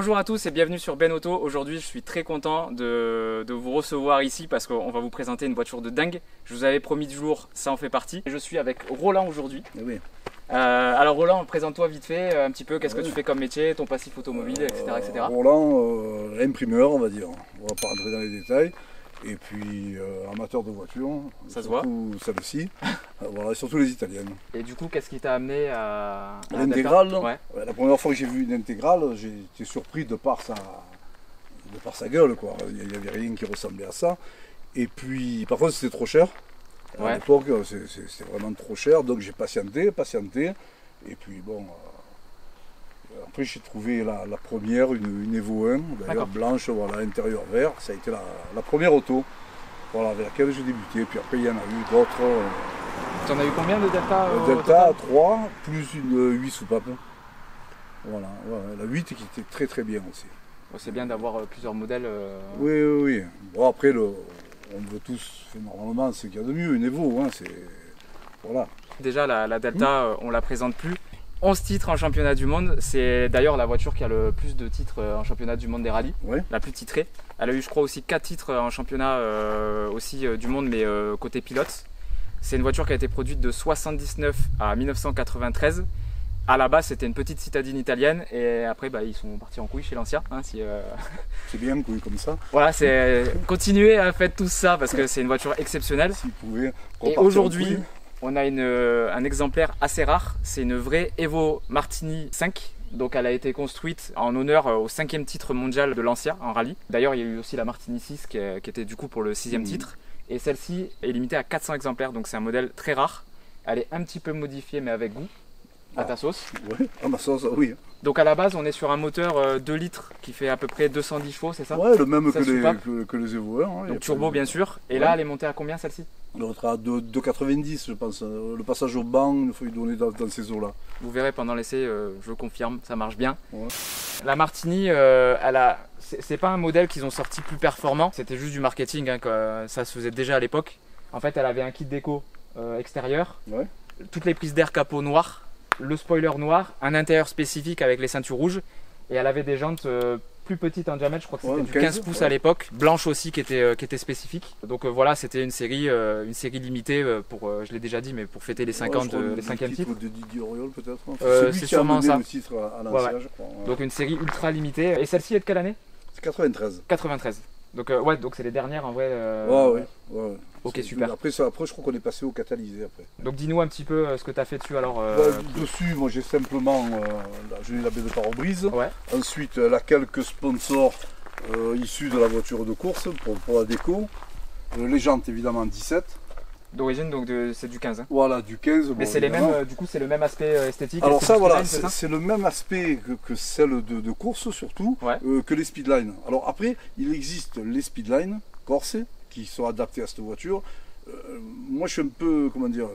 Bonjour à tous et bienvenue sur Ben Auto. Aujourd'hui, je suis très content de vous recevoir ici parce qu'on va vous présenter une voiture de dingue. Je vous avais promis du jour, ça en fait partie. Je suis avec Roland aujourd'hui. Oui. Alors Roland, présente-toi vite fait un petit peu, qu'est-ce que tu fais comme métier, ton passif automobile, etc. Roland, imprimeur, on va dire. On va pas rentrer dans les détails. Et puis amateur de voitures, ça se voit. Surtout celle-ci, voilà, surtout les italiennes. Et du coup, qu'est-ce qui t'a amené à l'intégrale? Ouais. La première fois que j'ai vu une intégrale, j'ai été surpris de par sa gueule, quoi. Il n'y avait rien qui ressemblait à ça. Et puis, par contre, c'était trop cher. Ouais. À l'époque, c'était vraiment trop cher, donc j'ai patienté. Et puis bon, après j'ai trouvé la première, une Evo 1, d'ailleurs blanche, voilà, intérieur vert. Ça a été la première auto, voilà, avec laquelle j'ai débuté. Puis après il y en a eu d'autres. Tu en as eu combien de Delta Delta 3, plus une 8 soupapes. Voilà, la 8 qui était très bien aussi. C'est bien d'avoir plusieurs modèles. Oui. Bon, après, on veut tous, normalement, ce qu'il y a de mieux, une Evo. Hein, voilà. Déjà, la Delta, on la présente plus. 11 titres en championnat du monde. C'est d'ailleurs la voiture qui a le plus de titres en championnat du monde des rallyes. Ouais. La plus titrée. Elle a eu, je crois, aussi 4 titres en championnat du monde, mais côté pilote. C'est une voiture qui a été produite de 1979 à 1993. À la base, c'était une petite citadine italienne et après, ils sont partis en couille chez Lancia. Hein, C'est bien, couille comme ça. Voilà, c'est continuer à faire tout ça parce que c'est une voiture exceptionnelle. S'ils pouvaient. Et aujourd'hui, on a un exemplaire assez rare. C'est une vraie Evo Martini 5. Donc elle a été construite en honneur au 5e titre mondial de Lancia en rallye. D'ailleurs, il y a eu aussi la Martini 6 qui était du coup pour le 6e titre. Et celle-ci est limitée à 400 exemplaires, donc c'est un modèle très rare. Elle est un petit peu modifiée mais avec goût. À ta sauce. Oui, à ma sauce, oui. Donc à la base, on est sur un moteur 2 litres qui fait à peu près 210 chevaux, c'est ça? Ouais, le même que les Evo 1. Hein, donc turbo bien sûr. Et là, elle est montée à combien celle-ci? L'autre à 2,90 je pense. Le passage au banc, il faut lui donner dans ces eaux-là. Vous verrez pendant l'essai, je confirme, ça marche bien. Ouais. La Martini, c'est pas un modèle qu'ils ont sorti plus performant. C'était juste du marketing, hein, ça se faisait déjà à l'époque. En fait, elle avait un kit déco extérieur, toutes les prises d'air capot noires, le spoiler noir, un intérieur spécifique avec les ceintures rouges et elle avait des jantes plus petites en diamètre, je crois que c'était du 15 pouces à l'époque, blanche aussi qui était spécifique. Donc voilà, c'était une série limitée pour, je l'ai déjà dit, mais pour fêter les 50, les 5e titres. De Didier Auriol peut-être. C'est sûrement ça. Le titre à Lancia, je crois. Ouais. Donc une série ultra limitée. Et celle-ci est de quelle année? C'est 93. 93. Donc donc c'est les dernières en vrai. Ouais. Ok, super. Après, je crois qu'on est passé au catalysé après. Donc dis-nous un petit peu ce que tu as fait dessus alors. Dessus, moi j'ai simplement j'ai la baie de pare-brise. Ouais. Ensuite, quelques sponsors issus de la voiture de course pour la déco. Les jantes évidemment 17. D'origine, donc c'est du 15. Hein. Voilà, du 15. Mais c'est les mêmes, du coup, c'est le même aspect esthétique. Alors ça, voilà, c'est le même aspect que celle de course surtout, que les Speedline. Alors après, il existe les Speedline corse qui sont adaptés à cette voiture. Moi, je suis un peu, comment dire,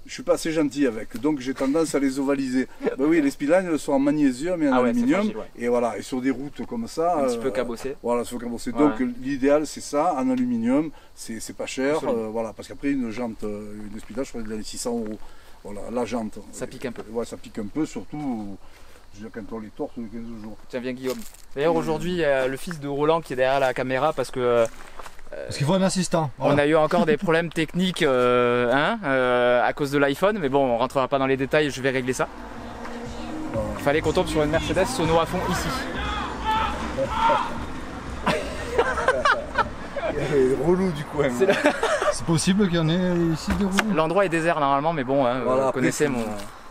je suis pas assez gentil avec, donc j'ai tendance à les ovaliser. Ben oui, les Speedline sont en magnésium et en aluminium, fragile, et voilà, et sur des routes comme ça. Un petit peu cabossé. Voilà, sur cabossé. Ouais. Donc l'idéal c'est ça, en aluminium, c'est pas cher, voilà, parce qu'après une jante, une Speedline, je crois que dans les 600 €. Voilà, la jante. Ça pique un peu. Ouais, ça pique un peu, surtout. Je veux dire, quand on les torse les 15 jours. Tiens, viens Guillaume. D'ailleurs, aujourd'hui, il y a le fils de Roland qui est derrière la caméra parce que. Parce qu'il faut un assistant. Voilà. On a eu encore des problèmes techniques à cause de l'iPhone, mais bon, on rentrera pas dans les détails, je vais régler ça. Il fallait qu'on tombe sur une Mercedes sono à fond ici. Relou du coin. C'est possible qu'il y en ait ici des roues. L'endroit est désert normalement, mais bon, hein, voilà, vous connaissez mon.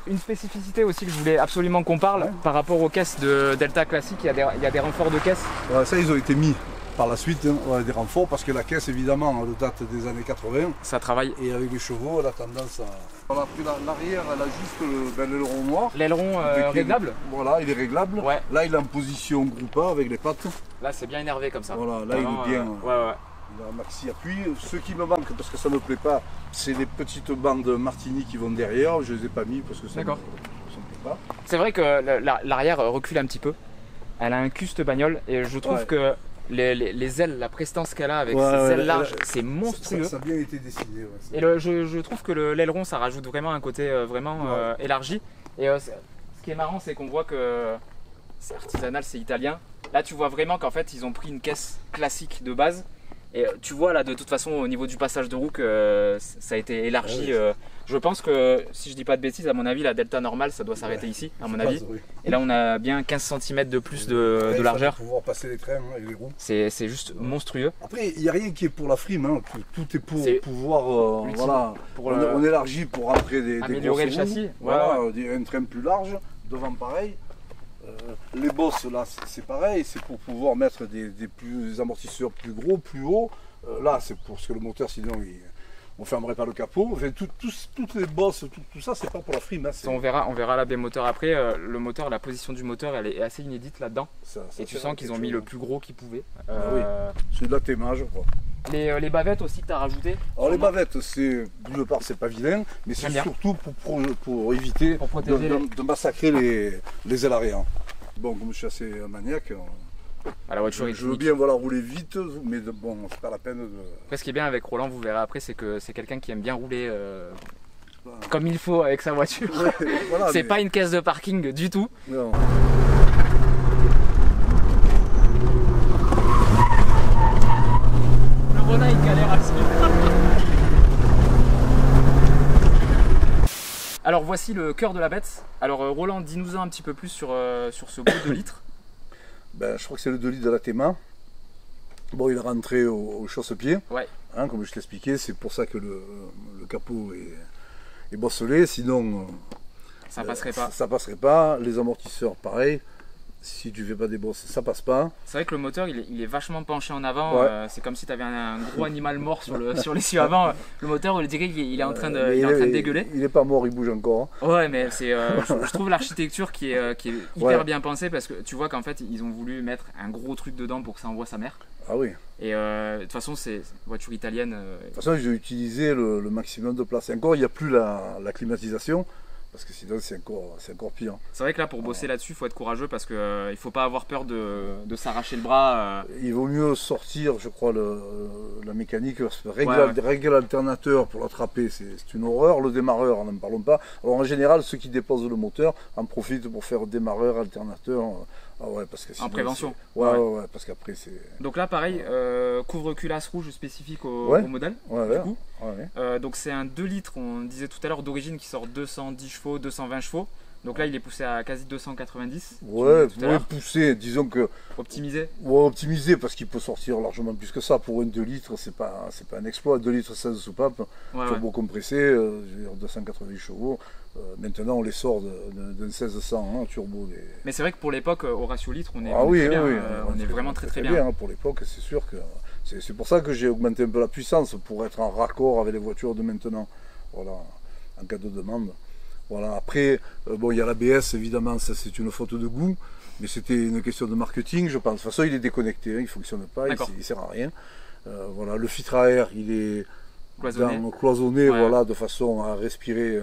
Une spécificité aussi que je voulais absolument qu'on parle par rapport aux caisses de Delta classique, il y a des renforts de caisse. Ouais, ça, ils ont été mis. Par la suite, des renforts, parce que la caisse, évidemment, elle date des années 80. Ça travaille. Et avec les chevaux, elle a tendance à... Voilà, puis l'arrière, elle a juste l'aileron noir. L'aileron réglable. Voilà, il est réglable. Ouais. Là, il est en position groupe A avec les pattes. Là, c'est bien énervé comme ça. Voilà, là, il est bien. Ouais. Il a un maxi appui. Ce qui me manque, parce que ça ne me plaît pas, c'est les petites bandes Martini qui vont derrière. Je ne les ai pas mis parce que ça ne me plaît pas. C'est vrai que l'arrière recule un petit peu. Elle a un custe bagnole et je trouve que les ailes, la prestance qu'elle a avec ces ailes larges, c'est monstrueux. Ça a bien été dessiné. Et je trouve que l'aileron, ça rajoute vraiment un côté élargi. Et ce qui est marrant, c'est qu'on voit que c'est artisanal, c'est italien. Là tu vois vraiment qu'en fait ils ont pris une caisse classique de base. Et tu vois là de toute façon au niveau du passage de roue que ça a été élargi. Je pense que si je dis pas de bêtises, à mon avis la delta normale ça doit s'arrêter ici à mon avis. Et là on a bien 15 cm de plus de largeur. Pour pouvoir passer les trains et les roues. C'est juste monstrueux. Après il n'y a rien qui est pour la frime, hein. Tout est pour pouvoir voilà, on élargit pour rentrer des améliorer le châssis. Voilà, un train plus large, devant pareil. Les bosses là c'est pareil, c'est pour pouvoir mettre des amortisseurs plus gros, plus hauts. Là c'est pour ce que le moteur sinon on ne fermerait pas le capot. Enfin, toutes les bosses, tout ça c'est pas pour la frime. Hein, on verra la moteur après. Le moteur, la position du moteur elle est assez inédite là-dedans. Et tu sens qu'ils ont mis le plus gros qu'ils pouvaient. Oui. C'est de la Théma je crois. Les bavettes aussi que tu as rajouté. Alors les bavettes, c'est d'une part c'est pas vilain, mais c'est surtout pour éviter de massacrer les ailes arrière. Bon, comme je suis assez maniaque, la voiture je veux bien rouler vite, mais bon, c'est pas la peine de... Après, ce qui est bien avec Roland, vous verrez après, c'est que c'est quelqu'un qui aime bien rouler comme il faut avec sa voiture. Voilà, c'est pas une caisse de parking du tout. Non. Roland il galère à suivre. Alors voici le cœur de la bête. Alors Roland, dis-nous un petit peu plus sur ce beau 2 litres. Ben, je crois que c'est le 2 litres de la Théma. Bon, il est rentré au chausse-pied. Ouais. Hein, comme je t'expliquais, c'est pour ça que le capot est bosselé. Sinon, ça passerait pas. Ça passerait pas. Les amortisseurs, pareil. Si tu fais pas des bosses, ça passe pas. C'est vrai que le moteur il est vachement penché en avant. Ouais. C'est comme si tu avais un gros animal mort sur l'essieu avant. Le moteur, on dirait qu'il est en train de dégueuler. Il est pas mort, il bouge encore. Hein. Ouais, mais je trouve l'architecture qui est hyper bien pensée parce que tu vois qu'en fait ils ont voulu mettre un gros truc dedans pour que ça envoie sa mère. Ah oui. Et de toute façon, c'est une voiture italienne. De toute façon, j'ai utilisé le maximum de place. Et encore, il n'y a plus la climatisation. Parce que sinon c'est encore pire. C'est vrai que là pour bosser là-dessus il faut être courageux parce qu'il ne faut pas avoir peur de s'arracher le bras. Il vaut mieux sortir je crois la mécanique, régler l'alternateur pour l'attraper c'est une horreur, le démarreur n'en parlons pas. Alors en général ceux qui déposent le moteur en profitent pour faire démarreur, alternateur. Parce que sinon, en prévention. Ouais, parce qu'après c'est... Donc là pareil, couvre-culasse rouge spécifique au modèle. Du coup. Donc c'est un 2 litres, on disait tout à l'heure d'origine qui sort 210 chevaux, 220 chevaux. Donc là il est poussé à quasi 290. Ouais, poussé, disons que... Optimisé. Ouais, optimisé parce qu'il peut sortir largement plus que ça. Pour un 2 litres, c'est pas un exploit. 2 litres 16 soupapes, turbo compressé, 280 chevaux. Maintenant on les sort d'un 1600 hein, turbo. Mais c'est vrai que pour l'époque, au ratio litre, on est, on est vraiment très bien. Hein, pour l'époque, c'est sûr que... C'est pour ça que j'ai augmenté un peu la puissance, pour être en raccord avec les voitures de maintenant. Voilà, en cas de demande. Voilà. Après, bon, il y a l'ABS, évidemment, ça c'est une faute de goût, mais c'était une question de marketing, je pense. De toute façon, il est déconnecté, hein, il ne fonctionne pas, il ne sert à rien. Voilà, le filtre à air, il est cloisonné voilà, de façon à respirer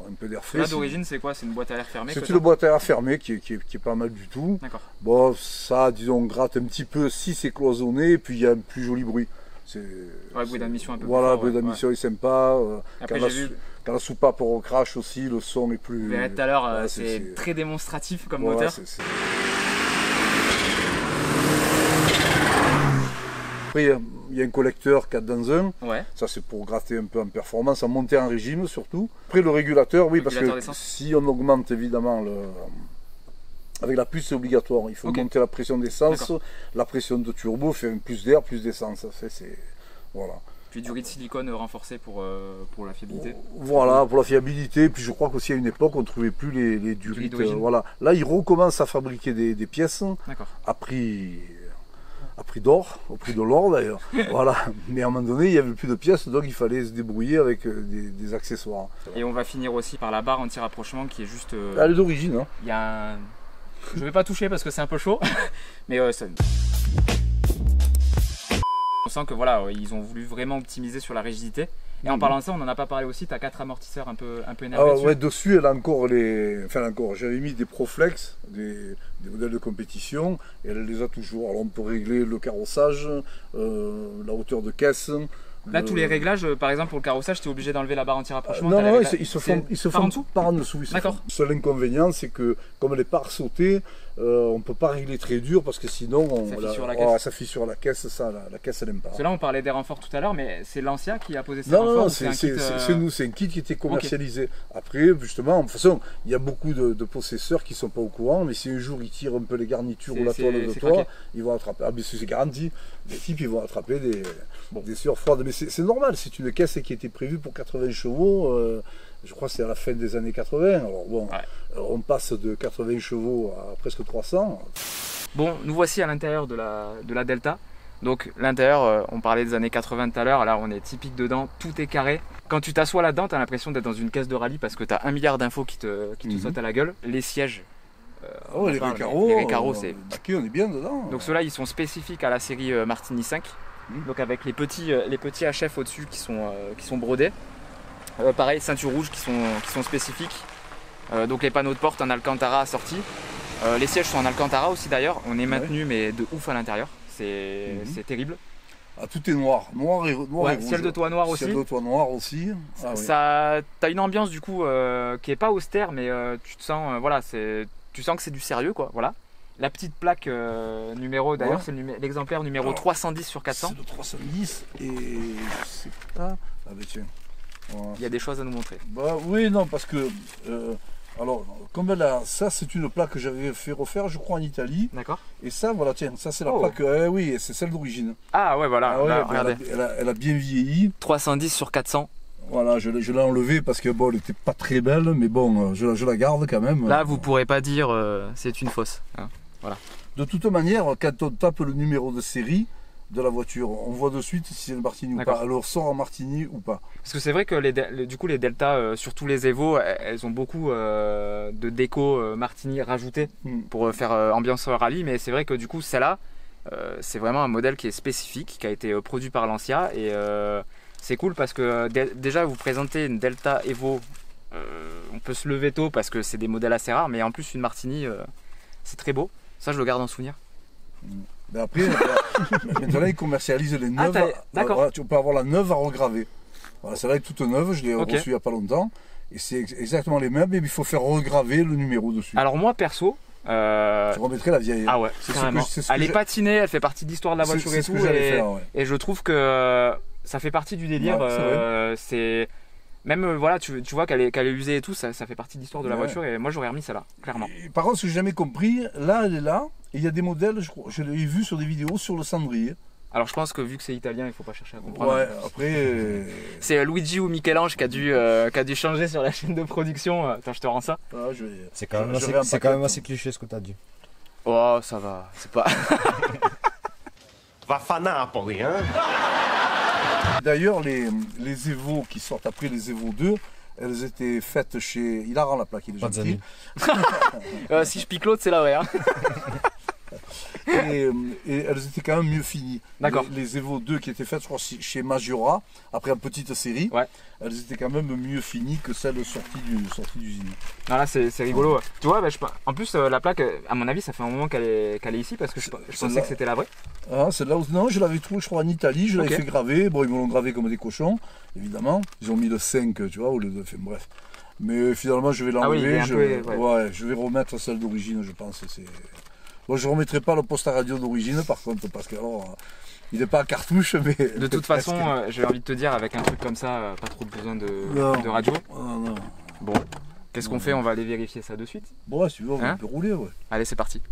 un peu d'air frais. Là, d'origine, c'est quoi? C'est une boîte à air fermée? C'est une boîte à air fermée qui est pas mal du tout. Bon, ça, disons, gratte un petit peu si c'est cloisonné, et puis il y a un plus joli bruit. Le bruit d'admission un peu plus fort. Voilà, le bruit d'admission est sympa. Après, quand la soupape recrache aussi, le son est plus... Vous verrez tout à l'heure, c'est très démonstratif comme moteur. Après, il y a un collecteur 4 dans 1. Ça, c'est pour gratter un peu en performance, en montée en régime surtout. Après, le régulateur, oui, parce que si on augmente évidemment avec la puce, c'est obligatoire. Il faut monter la pression d'essence, la pression de turbo fait plus d'air, plus d'essence. Voilà. Puis du riz de silicone renforcé pour la fiabilité. Voilà, pour la fiabilité. Puis je crois qu'aussi à une époque, on ne trouvait plus les durites. Voilà. Là, ils recommencent à fabriquer des pièces à prix d'or, au prix de l'or d'ailleurs. Voilà. Mais à un moment donné, il n'y avait plus de pièces, donc il fallait se débrouiller avec des accessoires. Et on va finir aussi par la barre anti-rapprochement qui est juste... Elle est d'origine. Hein. Il y a un... Je ne vais pas toucher parce que c'est un peu chaud, mais ça... On sent que voilà, ils ont voulu vraiment optimiser sur la rigidité. Et en parlant de ça, on n'en a pas parlé aussi, tu as 4 amortisseurs un peu énervés dessus. Ouais, dessus, elle a encore j'avais mis des Proflex, des modèles de compétition, et elle les a toujours. Alors on peut régler le carrossage, la hauteur de caisse, Là, tous les réglages, par exemple pour le carrossage, tu es obligé d'enlever la barre anti-rapprochement. Non, ils se font par en dessous. D'accord. Le seul inconvénient, c'est que comme les parts sautées, on ne peut pas régler très dur parce que sinon ça fissure la caisse, la caisse elle n'aime pas. Parce que là on parlait des renforts tout à l'heure, mais c'est Lancia qui a posé ces renforts? Non, c'est nous, c'est un kit qui était commercialisé. Okay. Après, justement, de toute façon, il y a beaucoup de possesseurs qui ne sont pas au courant, mais si un jour ils tirent un peu les garnitures ou la toile de toit, ils vont attraper. Ah, mais c'est garanti, les types ils vont attraper des sueurs froides. Mais c'est normal, c'est une caisse qui était prévue pour 80 chevaux. Je crois que c'est à la fin des années 80. Alors bon, on passe de 80 chevaux à presque 300. Bon, nous voici à l'intérieur de la Delta. Donc l'intérieur, on parlait des années 80 tout à l'heure, là on est typique dedans, tout est carré. Quand tu t'assois là-dedans, tu as l'impression d'être dans une caisse de rallye parce que tu as 1 milliard d'infos qui te sautent à la gueule. Les sièges, les récaros, c'est... on est bien dedans. Donc ceux-là, ils sont spécifiques à la série Martini 5. Donc avec les petits HF au-dessus qui sont brodés. Pareil, ceinture rouge qui sont spécifiques. Donc les panneaux de porte en Alcantara assortis. Les sièges sont en Alcantara aussi d'ailleurs. On est maintenu mais de ouf à l'intérieur. C'est terrible. Ah, tout est noir et rouge. Ciel de toit noir aussi. Ciel de toit noir aussi. T'as une ambiance du coup qui est pas austère, mais tu te sens tu sens que c'est du sérieux quoi. Voilà. La petite plaque numéro, d'ailleurs, c'est l'exemplaire numéro 310 sur 400. C'est le 310 et je sais pas. Ah ben tiens. Voilà. Il y a des choses à nous montrer. Bah oui, non, parce que alors, comme ça c'est une plaque que j'avais fait refaire, je crois, en Italie. D'accord. Et ça, voilà, tiens, ça c'est la plaque. oui, c'est celle d'origine. Ah ouais, voilà. Là, regardez. Elle a bien vieilli. 310 sur 400. Voilà, je l'ai enlevée parce que bon, elle n'était pas très belle, mais bon, je la garde quand même. Là, vous pourrez pas dire c'est une fausse. Hein. Voilà. De toute manière, quand on tape le numéro de série de la voiture, on voit de suite si c'est une Martini ou pas. Elle ressort en Martini ou pas. Parce que c'est vrai que du coup les Delta, surtout les Evo, elles ont beaucoup de déco Martini rajoutées pour faire ambiance rallye. Mais c'est vrai que du coup celle-là, c'est vraiment un modèle qui est spécifique, qui a été produit par Lancia. Et c'est cool parce que déjà vous présentez une Delta Evo, on peut se lever tôt parce que c'est des modèles assez rares. Mais en plus une Martini, c'est très beau. Ça, je le garde en souvenir. Mais après, maintenant, ils commercialisent les neuves. D'accord. Voilà, tu peux avoir la neuve à regraver. Voilà, celle-là est toute neuve, je l'ai reçue il n'y a pas longtemps. Et c'est exactement les mêmes, mais il faut faire regraver le numéro dessus. Alors moi, perso... Tu remettrais la vieille. Ah ouais, carrément. Elle est patinée, elle fait partie de l'histoire de la voiture et tout. Et je trouve que ça fait partie du délire. C'est... Même voilà, tu vois qu'elle est usée et tout, ça fait partie de l'histoire de la voiture et moi j'aurais remis celle-là, clairement. Et par contre, ce que j'ai jamais compris, là elle est là, et il y a des modèles, je l'ai vu sur des vidéos sur le cendrier. Alors je pense que vu que c'est italien, il faut pas chercher à comprendre. Ouais, après... C'est Luigi ou Michel-Ange qui a dû changer sur la chaîne de production. Attends, je te rends ça. C'est quand même assez cliché ce que tu as dit. Oh, ça va, c'est pas... Va fanar pour rien. D'ailleurs, les Evo qui sortent après les Evo 2, elles étaient faites chez... Il a rend la plaque, il est gentil. Si je pique l'autre, c'est la vraie. Hein. Et elles étaient quand même mieux finies. D'accord. Les Evo 2 qui étaient faites, je crois, chez Majora, après une petite série, elles étaient quand même mieux finies que celles sorties d'usine. Non, là, c'est rigolo. Ouais. Tu vois, en plus, la plaque, à mon avis, ça fait un moment qu'elle est ici parce que je pensais que c'était la vraie. Ah, celle-là, non, je l'avais trouvée, je crois, en Italie, je l'avais fait graver. Bon, ils me l'ont gravé comme des cochons, évidemment. Ils ont mis le 5, tu vois, au lieu de... Bref. Mais finalement, je vais l'enlever. Je vais remettre celle d'origine, je pense. Bon, je ne remettrai pas le poste à radio d'origine, par contre, parce que alors, il n'est pas à cartouche, mais... De toute façon, j'ai envie de te dire, avec un truc comme ça, pas trop besoin de radio. Non. Bon, qu'est-ce qu'on fait? On va aller vérifier ça de suite. Bon, si tu veux, on peut rouler, ouais. Allez, c'est parti.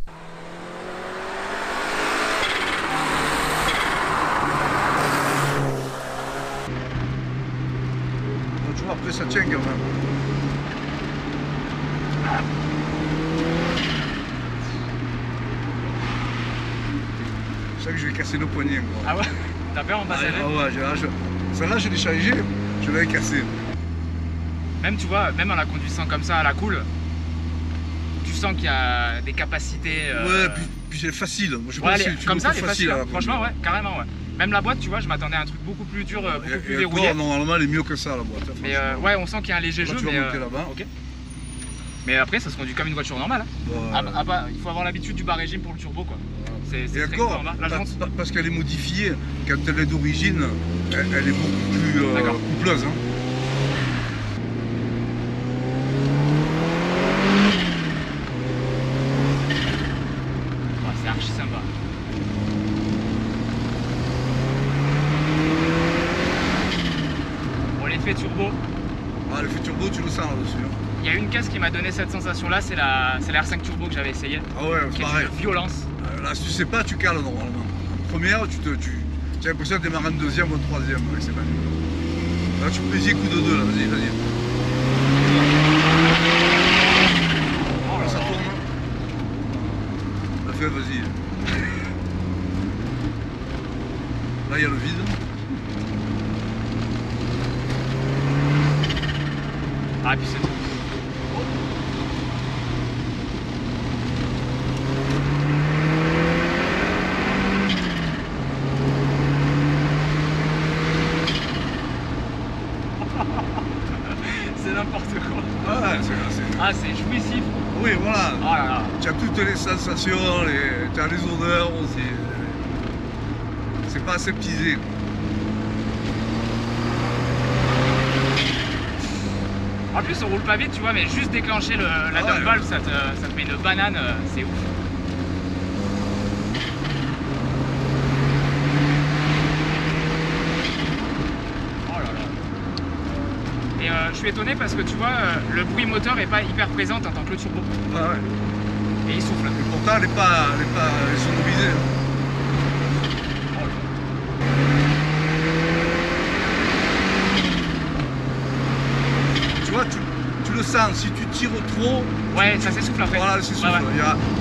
Tu vois, après ça tient quand même. Que je vais casser le poignet. Quoi. Ah ouais? T'as peur en bas? Celle-là, je l'ai changée, je l'avais cassée. Même, tu vois, même en la conduisant comme ça à la cool, tu sens qu'il y a des capacités. Ouais, puis c'est facile. Moi, je pense comme ça, elle est facile. Franchement, ouais, carrément, ouais. Même la boîte, tu vois, je m'attendais à un truc beaucoup plus dur, beaucoup plus verrouillé. Normalement, elle est mieux que ça, la boîte. Mais ouais, on sent qu'il y a un léger jeu. Tu vas monter là-bas. Mais après, ça se conduit comme une voiture normale. Hein. Il faut avoir l'habitude du bas régime pour le turbo, quoi. C'est très encore, en bas. La jante. parce qu'elle est modifiée. Quand elle est d'origine, elle est beaucoup plus coupleuse. Hein. Ouais, c'est archi sympa. Bon, l'effet turbo. Ah, l'effet turbo, tu le sens là-dessus. Hein. Il y a une caisse qui m'a donné cette sensation-là, c'est la R5 Turbo que j'avais essayé. Ah ouais, c'est pareil. Une violence. Là, si tu sais pas, tu cales normalement. En première, tu as l'impression de démarrer en deuxième ou en troisième. Ouais, c'est pas mieux. Là, tu peux essayer coup de deux, là. Vas-y, vas-y. Oh là, ça tourne. Ça fait, vas-y. Là, il y a le vide. Ah, et puis c'est tout. C'est n'importe quoi. Ah, c'est jouissif. Oui, voilà. Oh là là. Tu as toutes les sensations, tu as les odeurs aussi. C'est pas aseptisé. En plus, on roule pas vite, tu vois, mais juste déclencher la dump valve, ça te met une banane, c'est ouf. Oh là là. Et je suis étonné parce que tu vois, le bruit moteur est pas hyper présent en tant que le turbo. Ah ouais. Et il souffle. Et pourtant, elle est sonorisée. Oh là là. Tu vois, tu le sens, si tu tires trop... Ouais, ça s'essouffle après. Voilà, c'est ouais, ouais.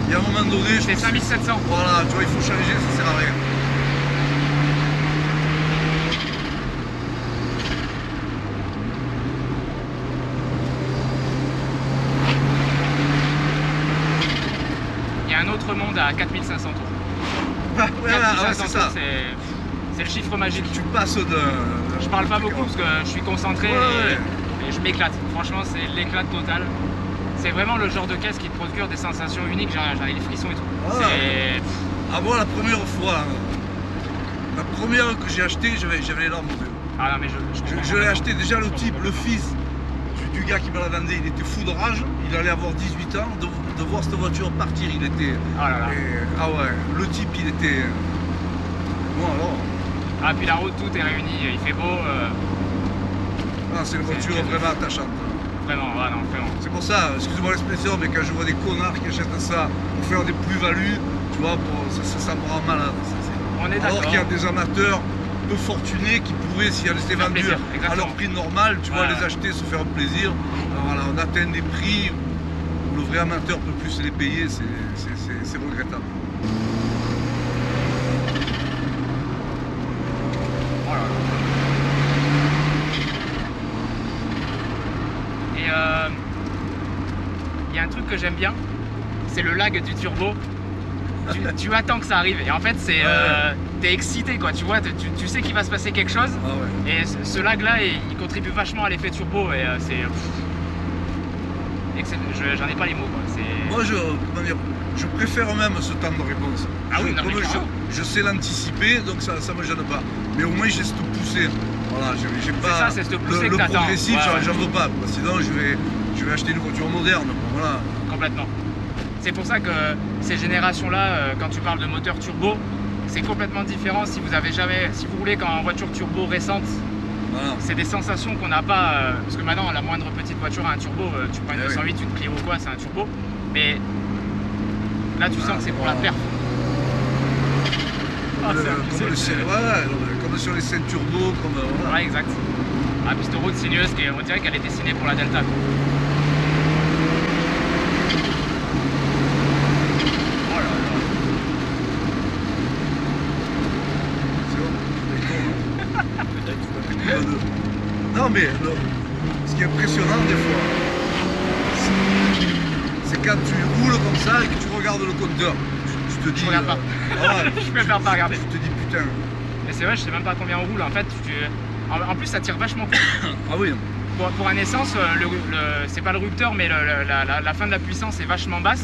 Il y a un moment donné... C'est 5700. Voilà, tu vois, il faut changer, ça sert à rien. Il y a un autre monde à 4500 tours. Ouais, 4500 c'est ça. tours, c'est le chiffre magique. Tu passes de... Je parle pas beaucoup parce que je suis concentré et je m'éclate. Franchement, c'est l'éclat total. C'est vraiment le genre de caisse qui te procure des sensations uniques. J'en ai les frissons et tout. Ah bon, la première fois, la première que j'ai acheté, j'avais les larmes aux yeux. Ah non, mais je l'ai acheté déjà, le type, le fils du gars qui me la vendait, il était fou de rage. Il allait avoir 18 ans. De voir cette voiture partir, il était... Ah là là. Ah ouais, le type, il était... Bon alors... Ah, puis la route, tout est réuni. Il fait beau. Ah, c'est une voiture vraiment attachante. Vraiment, ouais, non, vraiment. C'est pour ça, excusez-moi l'expression, mais quand je vois des connards qui achètent ça pour faire des plus-values, tu vois, ça me rend malade. On est d'accord. Alors qu'il y a des amateurs peu fortunés qui pourraient, si elles étaient vendues à leur prix normal, tu vois, les acheter, se faire plaisir. Alors, voilà, on atteint des prix où le vrai amateur peut plus les payer, c'est regrettable. Voilà. Et il y a un truc que j'aime bien, c'est le lag du turbo. Tu attends que ça arrive et en fait c'est t'es excité quoi, tu vois, tu sais qu'il va se passer quelque chose. Ah ouais. Et ce lag là il contribue vachement à l'effet turbo et j'en ai pas les mots quoi. Moi je préfère même ce temps de réponse. Ah oui, non, mais je sais l'anticiper donc ça me gêne pas. Mais au moins j'ai cette poussée. Voilà, j'ai pas c'est cette poussée le que t'attends. Progressif, j'en veux pas. Sinon je vais acheter une voiture moderne. Voilà. Complètement. C'est pour ça que ces générations-là, quand tu parles de moteur turbo, c'est complètement différent si vous roulez en voiture turbo récente. Voilà. C'est des sensations qu'on n'a pas, parce que maintenant la moindre petite voiture a un turbo, tu prends une 208, une Clio ou quoi, c'est un turbo. Mais là tu sens que c'est pour la perf. Comme sur les scènes turbo, comme... Ouais, exact. Ah, puis cette route sinueuse, on dirait qu'elle est dessinée pour la Delta. Non mais ce qui est impressionnant des fois, c'est quand tu roules comme ça et que tu regardes le compteur. Tu te dis... Je regarde pas. Je préfère pas regarder. Tu te dis putain. Mais c'est vrai, je sais même pas combien on roule. En fait, en plus ça tire vachement court. Ah oui. Pour un essence, c'est pas le rupteur, mais la fin de la puissance est vachement basse.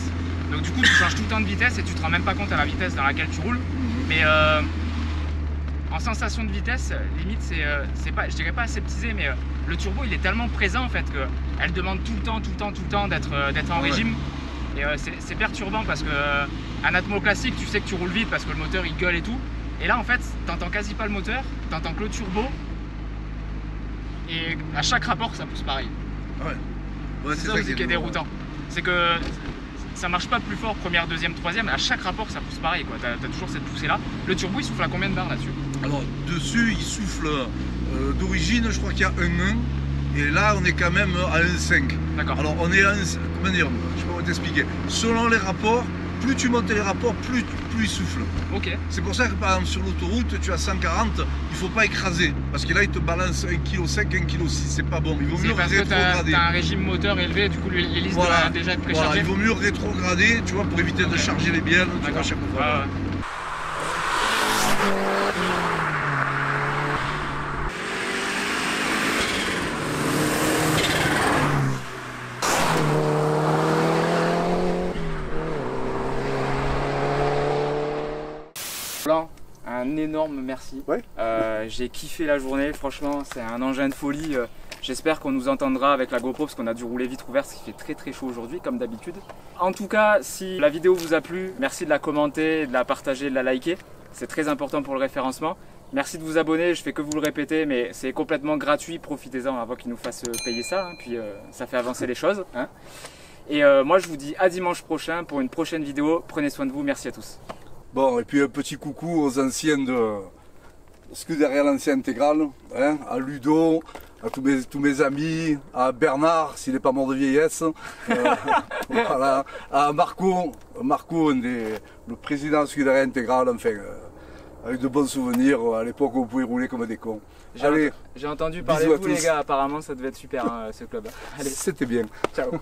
Donc du coup tu changes tout le temps de vitesse et tu te rends même pas compte à la vitesse dans laquelle tu roules. Mais en sensation de vitesse, limite c'est pas, je dirais pas aseptisé, mais le turbo il est tellement présent en fait qu'elle demande tout le temps d'être en régime. Et c'est perturbant parce que un atmo classique, tu sais que tu roules vite parce que le moteur il gueule et tout. Et là en fait, t'entends quasi pas le moteur, t'entends que le turbo. Et à chaque rapport ça pousse pareil. Ouais, c'est ça aussi qui est déroutant. C'est que ça marche pas plus fort première, deuxième, troisième, à chaque rapport ça pousse pareil quoi. T'as toujours cette poussée là. Le turbo il souffle à combien de bars là-dessus? Alors dessus il souffle d'origine, je crois qu'il y a 1,1 et là on est quand même à 1,5. D'accord. Alors on est à comment dire, je peux t'expliquer. Selon les rapports, plus tu montes les rapports, plus il souffle. Ok. C'est pour ça que par exemple sur l'autoroute, tu as 140, il faut pas écraser. Parce que là il te balance 1,5 kg, 1,6 kg, c'est pas bon. Il vaut mieux rétrograder. T'as un régime moteur élevé, du coup l'hélice doit déjà être préchargée. Voilà, il vaut mieux rétrograder, tu vois, pour éviter de charger les bielles, tu vois, chaque fois. Un énorme merci. Ouais. J'ai kiffé la journée, franchement c'est un engin de folie. J'espère qu'on nous entendra avec la GoPro parce qu'on a dû rouler vitre ouverte, ce qui fait très chaud aujourd'hui comme d'habitude. En tout cas, si la vidéo vous a plu, merci de la commenter, de la partager, de la liker. C'est très important pour le référencement. Merci de vous abonner, je fais que vous le répéter, mais c'est complètement gratuit, profitez-en avant qu'ils nous fassent payer ça, hein, puis ça fait avancer les choses. Hein. Et moi je vous dis à dimanche prochain pour une prochaine vidéo. Prenez soin de vous, merci à tous. Bon, et puis un petit coucou aux anciens de Scuderia l'ancien intégral, hein, à Ludo, à tous mes amis, à Bernard, s'il n'est pas mort de vieillesse, voilà, à Marco, le président de Scuderia intégral, enfin, avec de bons souvenirs à l'époque où on pouvait rouler comme des cons. J'ai entendu parler de vous les gars, apparemment ça devait être super hein, ce club. C'était bien. Ciao.